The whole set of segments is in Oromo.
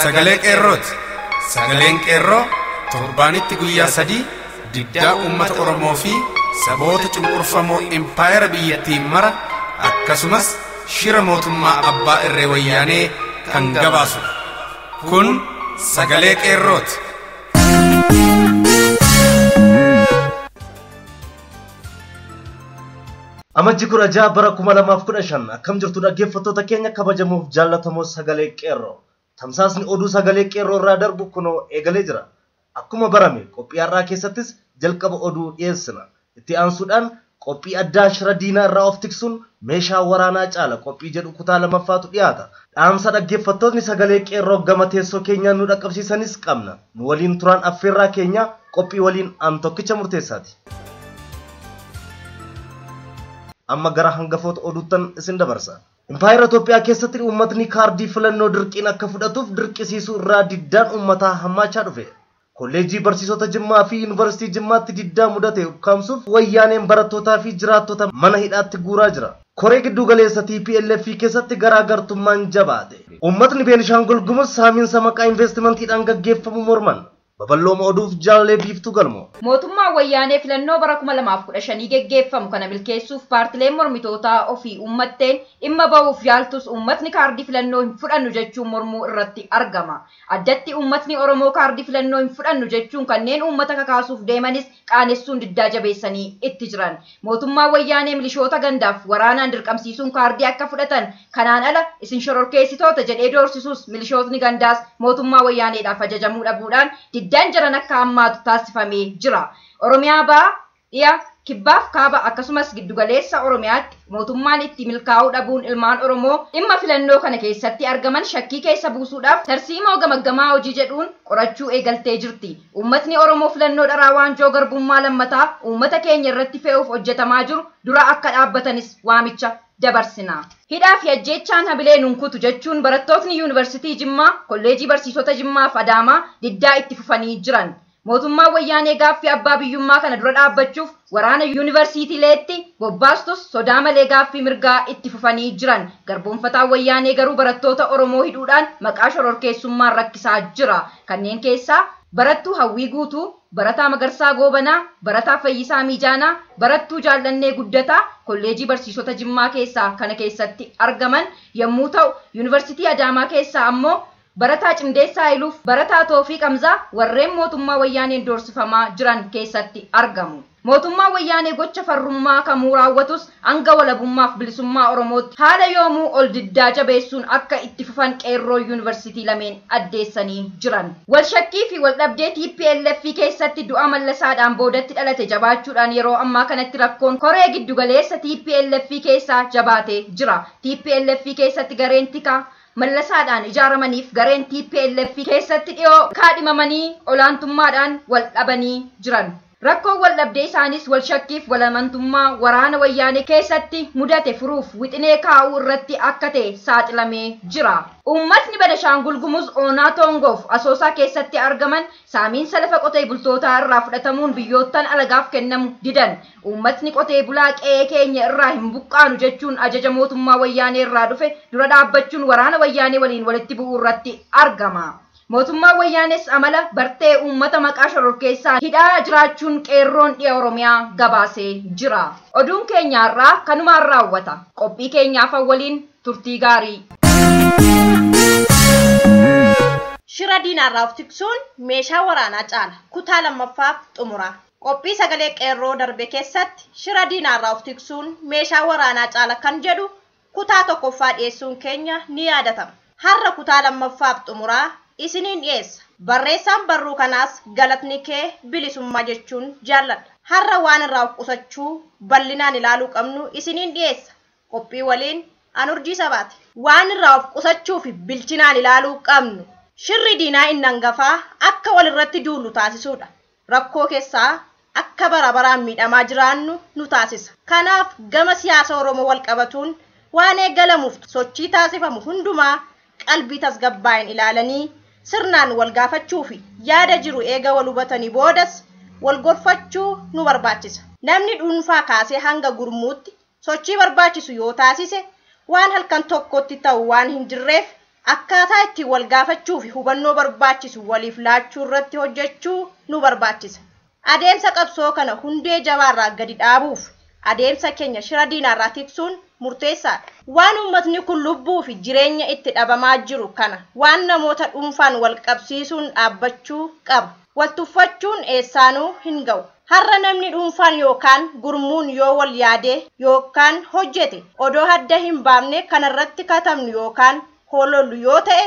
sagalee qeerrooti. Sagaleen qeerroo torbaanitti guyyaa 3 diddaa uummata Oromoo fi saboota cunqurfamoo impaayera biyyattii mara akkasumas shira mootummaa abbaa irree wayyaanee kan gabaasu. Kun sagalee qeerrooti. Amajji kudha jaha bara 2015 akkam jirtu dhaggeeffattoota keenya kabajamuuf jaallatamoo sagalee qeerroo. Tamsaasni oduu sagalee qeerroo irraa darbu kunoo eegalee jira. Akkuma barame qophii har'aa keessattis jalqaba oduu dhiyeessina. Itti aansuudhaan qophii addaa shira diinaa irraa of tiksuun meeshaa waraanaa caala qophii jedhu kutaa lamaffaatu dhiyaata. Dhaamsa dhaggeeffattoonni sagalee qeerroo gama teessoo keenyaan nu dhaqqabsiisanis qabna. Nu waliin turaan affeerraa keenya qophii waliin aan tokkicha murteessaati. Amma gara hangafoota oduuttan isin dabarsa. Impaayera Itoophiyaa keessatti uummatni kaardii filannoo dirqiin akka fudhatuuf dirqisiisuu irraa diddaan uummataa hammaachaa dhufe. Kolleejjii barsiisota Jimmaa fi Yuunivarsiitii Jimmaatti diddaa mudate ukkaamsuuf wayyaaneen barattootaa fi jiraattota mana hidhaatti guuraa jira. Koree giddu galeessa TPLF keessatti garaagartummaan jabaate. Uummatni Beenishaangul Gumuz saamiinsa maqaa investimantiidhaan gaggeeffamu morman. Babal'ooma oduuf jaalallee biiftuu galmoo. Mootummaa wayyaanee filannoo bara 2015 geggeeffamu kana milkeessuuf paartileen mormitootaa ofii uummatteen dhimma ba'uuf yaaltus uummatni kaardii filannoo hin fudhannu jechuun mormuu irratti argama. Addatti uummatni Oromoo kaardii filannoo hin fudhannu jechuun kanneen uummata kakaasuuf deemanis qaanessuun diddaa jabeessanii itti jiran. Mootummaa wayyaanee milishoota gandaaf waraanaan dirqamsiisuun kaardii akka fudhatan kanaan ala isin shororkeessitoota jedhee doorsisuus milishootni gandaas mootummaa wayyaaneedhaaf ajajamuu dhabuudhaan diddaan jiran akka ammaatu taasifamee jira. Oromiyaa ba'aa dhiya kibbaaf kaaba akkasumas giddugaleessa Oromiyaatti mootummaan itti milkaa'uu dhabuun ilmaan Oromoo dhimma filannoo kana keessatti argaman shakkii keessa buusuudhaaf tarsiimoo gamaggamaa hojii jedhuun qorachuu eegaltee jirti. Uummatni Oromoo filannoo dharaa waanjoo garbummaa lammataa uummata keenya irratti fe'uuf hojjetamaa jiru dura akka dhaabbatanis waamicha dabarsina. Hidhaa fi ajjeechaan habilee nunkutu jechuun barattootni Yuunivarsiitii Jimmaa, Kolleejii Barsiisota Jimmaa fi Adaamaa diddaa itti fufanii jiran. Mootummaa wayyaanee gaaffii abbaa biyyummaa kana dura dhaabbachuuf waraana yuunivarsiitiileetti bobbaastus sodaa malee gaaffii mirgaa itti fufanii jiran. Garboonfataan wayyaanee garuu barattoota Oromoo hidhuudhaan maqaa shororkeessummaan rakkisaa jira. Kanneen keessaa barattuu Hawwii Guutuu, barataa Magarsaa Goobanaa, barataa Fayyisaa Miijaanaa, barattuu Jaallannee Guddataa Kolleejii Barsiisota Jimmaa keessaa kana keessatti argaman yommuu ta'u, Yuunivarsiitii Adaamaa keessaa ammoo barataa Cimdeessaa Iluuf barataa Toofiiq Hamzaa warreen mootummaa wayyaaneen doorsifamaa jiran keessatti argamu. Mootummaa wayyaanee gocha farrummaa kamuu raawwatus hanga walabummaaf bilisummaa Oromootti haala yoomuu ol diddaa jabeessuun akka itti fufan qeerroo yuunivarsiitii lameen addeessanii jiran. Walshakkii fi waldhabdee TPLF keessatti du'a Mallasaadhaan boodatti dhalate jabaachuudhaan yeroo ammaa kanatti rakkoon koree giddugaleessa TPLF keessaa jabaatee jira. TPLF keessatti gareen tikaa Mallasaadhaan ijaaramaniif gareen TPLF keessatti dhiyoo kaadhimamanii olaantummaadhaan wal dhabanii jiran. Rakkoon waldhabdee isaanis walshakkiif walamantummaa waraana wayyaanee keessatti mudate furuuf wixinee kaa'uu irratti akka ta'e saaxilamee jira. Uummatni Beenishaangul Gumuz Oonaa Toongoof Asoosaa keessatti argaman saamiinsa lafa qotee bultootaa irraa fudhatamuun biyyoottan alagaaf kennamu didan. Uummatni qotee bulaa qe'ee keenya irraa hin buqqaanu jechuun ajaja mootummaa wayyaanee irraa dhufe dura dhaabbachuun waraana wayyaanee waliin walitti bu'uu irratti argama. Mootummaa wayyaanes amala bartee uummata maqaa shororkeessaa hidhaa jiraachuun qeerroon dhiya Oromiyaa gabaasee jira. Oduun keenyaarraa kanumaan raawwata. Qophii keenyaaf waliin turtii gaarii. Shira diinaarraa of tiksuun meeshaa waraanaa caala kutaa lammaffaaf xumura. Qophii sagalee qeerroo darbe keessatti shira diinaarraa of tiksuun meeshaa waraanaa caala kan jedhu kutaa tokkoffaa dhiyeessuun keenya ni yaadatama. Har'a kutaa lammaffaaf xumuraa isiniin dhiyeessa. Barreessaan barruu kanaas galatni kee bilisummaa jechuun jaalladha. Har'a waan irraa of qusachuu bal'inaan ilaaluu qabnu isiniin dhiyeessa. Qophii waliin Anurjii Sabaati. Waan irraa of qusachuu fi bilchinaan ilaaluu qabnu shirri diinaa inni hangafaa akka walirratti duulu taasisuudha. Rakkoo keessaa akka bara baraan miidhamaa jiraannu nu taasisa. Kanaaf gama siyaasa Oromoo wal qabatuun waan eeggalamuuf sochii taasifamu hundumaa qalbii tasgabbaa'een ilaalanii sirnaan wal gaafachuu fi yaada jiru eega wal hubatanii boodas wal gorfachuu nu barbaachisa. Namni dhuunfaa kaasee hanga gurmuutti sochii barbaachisu yoo taasise waan halkan tokkotti ta'u waan hin jirreef akkaataa itti wal gaafachuu fi hubannoo barbaachisu waliif laachuu irratti hojjechuu nu barbaachisa. Adeemsa qabsoo kana hundee jabaarraa gadi dhaabuuf adeemsa keenya shira diinaarraa tiksuun murteessaadha. Waan uummatni kun lubbuu fi jireenya itti dhabamaa jiru kana waan namoota dhuunfaan wal qabsiisuun dhaabbachuu qaba. Wal tuffachuun eessaanuu hin ga'u. Har'a namni dhuunfaan yookaan gurmuun yoo wal yaadee yookaan hojjete odoo adda hin baafne kanarratti katabnu yookaan holollu yoo ta'e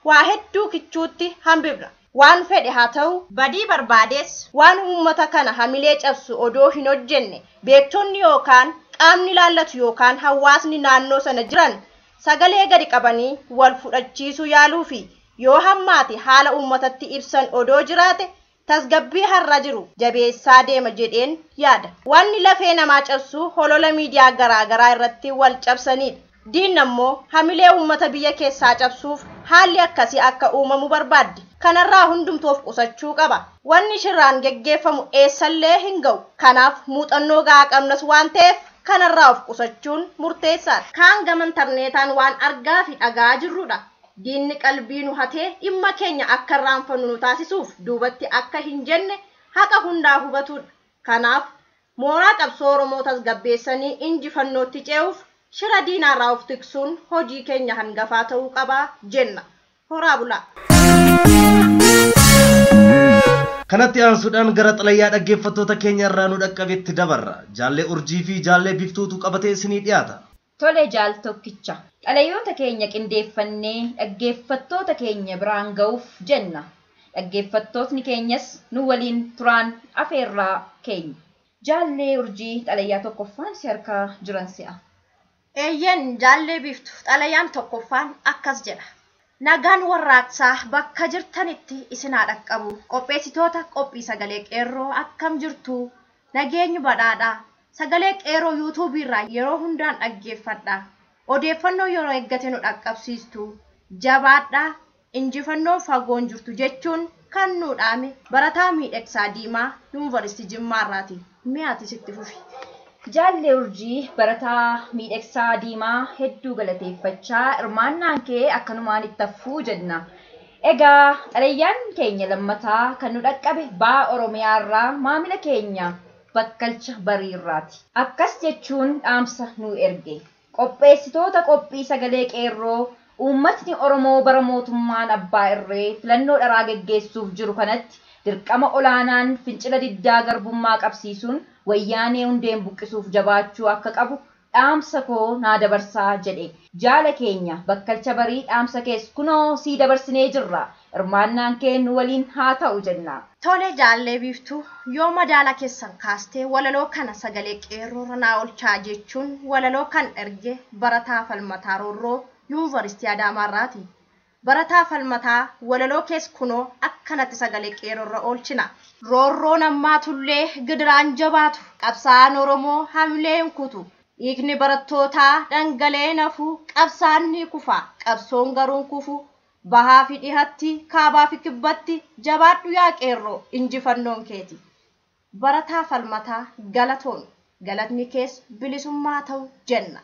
waa hedduu kichuutti hambifna. Waan fedhe haa ta'u badii barbaades waan uummata kana hamilee cabsu odoo hin hojjenne beektonni yookaan qaamni laallatu yookaan hawaasni naannoo sana jiran sagalee gadi qabanii wal fudhachiisuu yaaluu fi yoo hammaate haala uummatatti ibsan odoo jiraate tasgabbii har'a jiru jabeessaa deema jedheen yaada. Wanni lafee namaa cabsu holola miidiyaa garaagaraa irratti wal cabsanidha. Diinni ammoo hamilee uummata biyya keessaa cabsuuf haalli akkasii akka uumamu barbaadde. Kanarraa hundumtoof qusachuu qaba. Wanni shirraan geggeeffamu eessallee hin ga'u. Kanaaf muuxannoo gahaa qabnas waan ta'eef kanarraa of qusachuun murteessaadha. Kaan gama intarneetaan waan argaa fi dhagaa jirrudha. Diinni qalbii nu hatee dhimma keenya akka irraanfannu nu taasisuuf duubatti akka hin jenne haqa hundaa hubatudha. Kanaaf mooraa qabsoo Oromoo tasgabbeessanii injifannootti ce'uuf shira diinaarraa of tiksuun hojii keenya hangafaa ta'uu qabaa jenna. Horaa bulaa. Kanatti aansuudhaan gara xalayaa dhaggeeffattoota keenya irraa nu dhaqqabetti dabarra. Jaallee urjii fi jaallee biftuutu qabatee isinii dhiyaata. Tole jaal tokkicha. Xalayoota keenya qindeeffannee dhaggeeffattoota keenya biraan ga'uuf jenna. Dhaggeeffattootni keenyas nu waliin turaan afeerraa keenya. Jaallee urjii xalayaa tokkoffaan si harkaa jiran si'a. Eeyyen jaallee biftuu xalayaan tokkoffaan akkas jedha. Nagaan warraaqsaa bakka jirtanitti isin haa dhaqqabu. Qopheessitoota qophii sagalee qeerroo akkam jirtu? Nageenyi badhaadhaa. Sagalee qeerroo YouTube irraa yeroo hundaan dhaggeeffadha. Odeeffannoo yeroo eeggate nu dhaqqabsiistu. Jabaadhaa. Injifannoo fagoon jirtu jechuun kan nu dhaame barataa miidhagsaa diimaa Yuunivarsiitii Jimmaarraati. Mi'aati sitti fufi. Jaallee urjii barataa miidhagsaa diimaa hedduu galateeffachaa hirmaannaan kee akkanumaan itti hafuu jenna. Egaa xalayaan keenya lammataa kan nu dhaqqabe baa Oromiyaarraa maamila keenya Bakkalcha Bariirraati. Akkas jechuun dhaamsa nu erge. Qopheessitoota qophii sagalee qeerroo uummatni Oromoo bara mootummaan abbaa irree filannoo dharaa geggeessuuf jiru kanatti dirqama olaanaan fincila diddaa garbummaa qabsiisuun wayyaanee hundeen buqqisuuf jabaachuu akka qabu dhaamsa koo naa dabarsaa jedhe. Jaala keenya Bakkalcha Barii dhaamsa kees kunoo sii dabarsinee jirra. Hirmaannaan kee nu waliin haa ta'u jenna. Tole jaallee biftuu yoo madaala keessan kaastee walaloo kana sagalee qeerroo ranaa olchaa jechuun walaloo kan erge barataa falmataa roorroo Yuunivarsiitii Adaamaarraati. Barataa falmataa walaloo kees kunoo akkanatti sagalee qeerroorra oolchina. Roorroon ammaatullee gidiraan jabaatu qabsaa'aan Oromoo hamileen kutu. Dhiigni barattootaa dhangalee nafu qabsaan ni kufa qabsoon garuun kufu. Bahaa fi dhihatti kaabaa fi kibbatti jabaadhu yaa qeerroo injifannoon keeti. Barataa falmataa galatoon galatni kees bilisummaa ta'u jenna.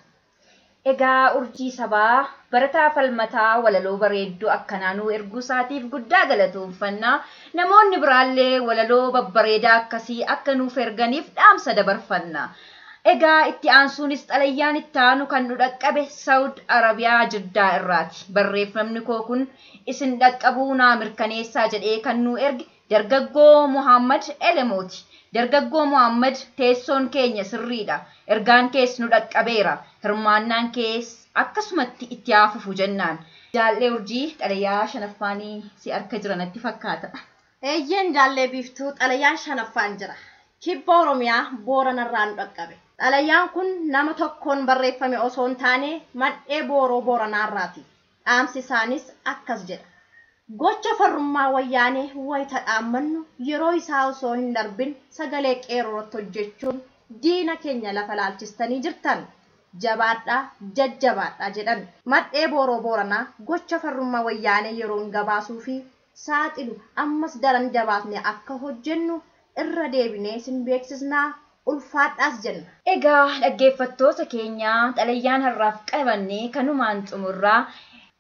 Egaa urjii sabaa barataa falmataa walaloo bareedduu akkanaa nu erguu isaatiif guddaa galatoomfanna. Namoonni biraallee walaloo babbareedaa akkasii akka nuuf erganiif dhaamsa dabarfanna. Egaa itti aansuunis xalayaan itti aanu kan nu dhaqqabe Saawud Arabiyaa Jiddaa irraati. Barreeffamni koo kun isin dhaqqabuu naa mirkaneessaa jedhee kan nu erge dargaggoo Muhammad Elemooti. Dargaggoo Muhammad teessoon keenya sirriidha. Ergaan kees nu dhaqqabeera. Hirmaannaan kees akkasumatti itti haafufu jennaan. Jaallee urjii xalayaa shanaffaanii si harka jiranatti fakkaata. Eeyyen jaallee biftuu xalayaan shanaffaan jira. Kibba Oromiyaa Booranarraa nu dhaqqabe. Xalayaan kun nama tokkoon barreeffame osoo hin taane madhee Booroo Booranaarraati. Dhaamsi isaanis akkas jedha. Gocha farrummaa wayyaanee wayita dhaammannu yeroo isaa osoo hin darbin sagalee qeerrootti hojjechuun diina keenya lafa laalchistanii jirtan. Jabaadhaa jajjabaadhaa jedhan. Madhee Booroo Booranaa gocha farrummaa wayyaanee yeroo hin gabaasuu fi saaxilu ammas daran jabaatne akka hojjennu irra deebinee sin beeksisnaa ulfaadhaas jenna. Egaa dhaggeeffattoota keenya xalayaan har'aaf qabannee kanumaan xumurraa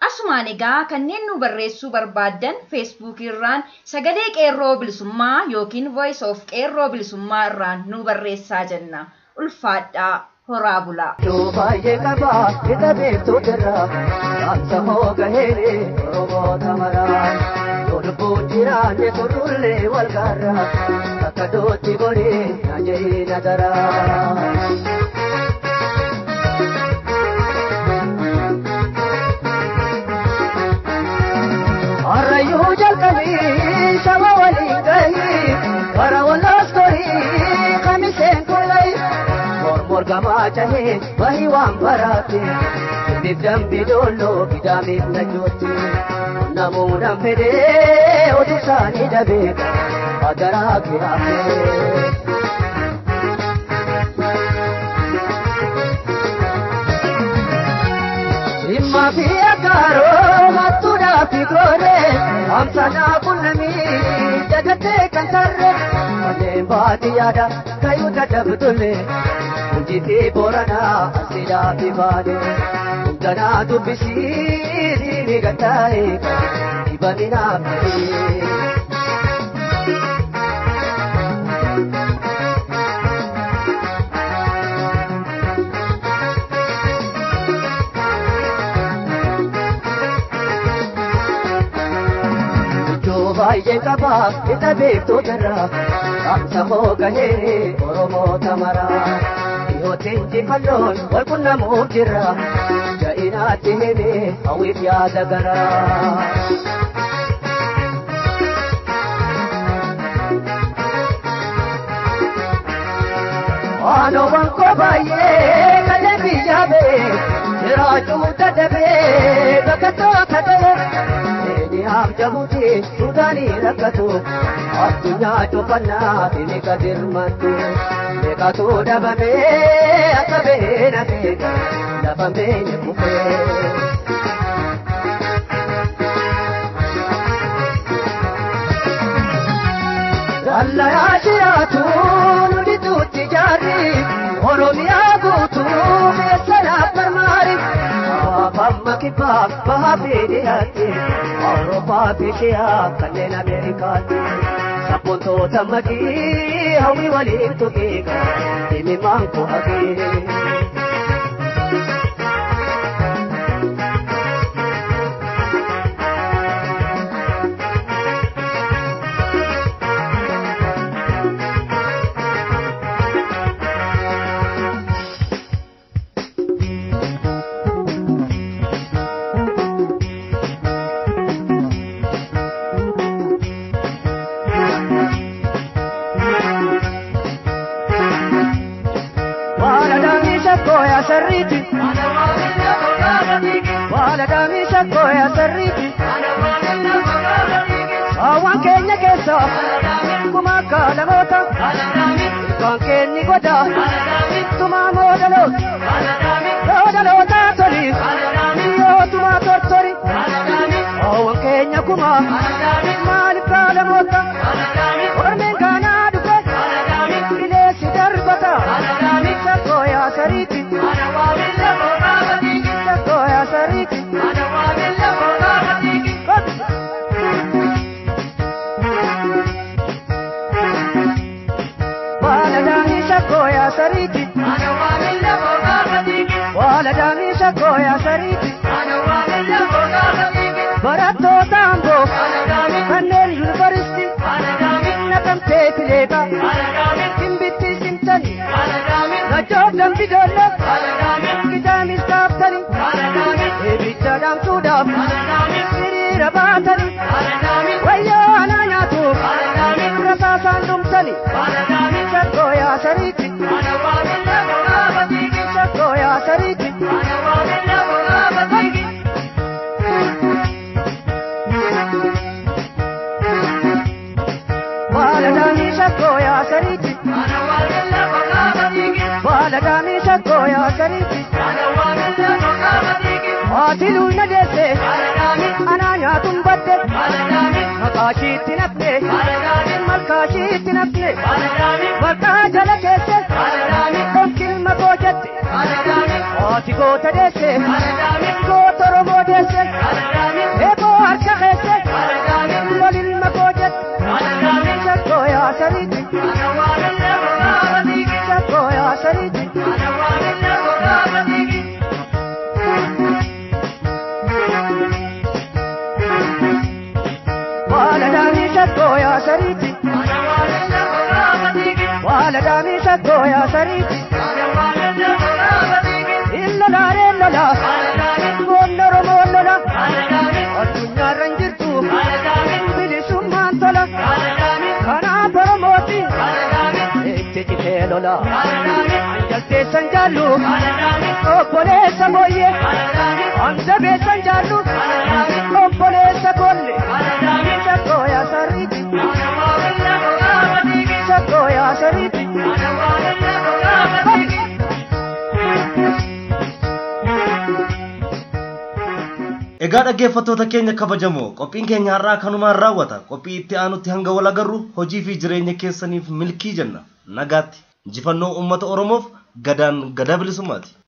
Asumaan egaa kanneen nu barreessuu barbaadan Facebook irraan sagalee qeerroo bilisummaa yookiin Voice of qeerroo bilisummaa irraan nu barreessaa jenna. Ulfaadhaa horaa bulaa. Baay'ee qabaa hidha beektoota dhaamsa hoogaheere Oromoota maraa. Lubbuun jiraanne turullee wal gaarraa akka dootti godhee na jehee na daraa. Arrayyuu jalqabii shama waliin gahii bara walloos korii kamiseen kolay mormor gamaa jahee bahii waan baraate ibib dambi dolloo gidaamiif na jootte namuudhaan fedhee oduu isaanii dhabeeka agaraa kiraafee. Imma fi agaaroo mattuudhaa fi gooree amsanaa qunnamii dagatee kan tarree kanneen baadiyyaadha kayuu dadhabdullee hojii fi booranaa asiidhaa fi baadee hundanaa dubbisii ni gattaa'e dibaminaaf ta'ee. Baay'ee qabaa hidha beektoota dhaamsa hoogaheere Oromoota maraa. Dhiyootiin injifannoon wal qunnamuuf jirra ja'inaatti himee hawwiif yaada garaa. Waanoowwan koo baay'ee kanneen biyyaa ba'e jiraachuu dadhabee bakka toota ta'e. Niam jabuti sudani rakatu adunya chopana tini kadir matu nekatu dabame akabe na kega dabame ne kupe Allah ashiratu nuditu tijari oromia gutu mesara parmari Pamma kipa bahapede ate Europa pishya kallen Amerikati Saponto tamaki hawi wali tukega Dimi manko age sarriti wala dami shakko ya sarriti awan kenya keessa kuma kala mota kan kenni goda tuma modalota toli yo tuma tortori awan kenya kuma mal kala mota ormen kana duka ile sidarbata shakko ya sarriti sariti wala damisha koya sariti barato tambo kannel university nakam tekilega kimbitti simtani najodam bidolla kitami staftani ebitadam sudam sirira batani wayo ananyatu rasa sandumtani koya sariti koya sariti wala damisha koya sariti wala damisha koya sariti atilu nadese ananya tumbate makashi tinapne malkashi tinapne wata jala kese konkil makojate ati gota dese gota robo dese sakoya sariti wala dami sakoya sariti illa la wonnoro wonnora adunya ranjirtu bilisumman tola kana promoti ejjete lola anjalte sanjalu opole samoye anjabe sanjalu opole sakolle sakoya sariti sakoya sariti Egaa dhaggeeffattoota keenya kabajamoo qophiin keenya har'aa kanumaan raawwata. Qophii itti aanutti hanga wal agarru hojii fi jireenya keessaniif milkii jenna. Nagaatti injifannoo uummata Oromoof gadaan gadaa bilisummaati.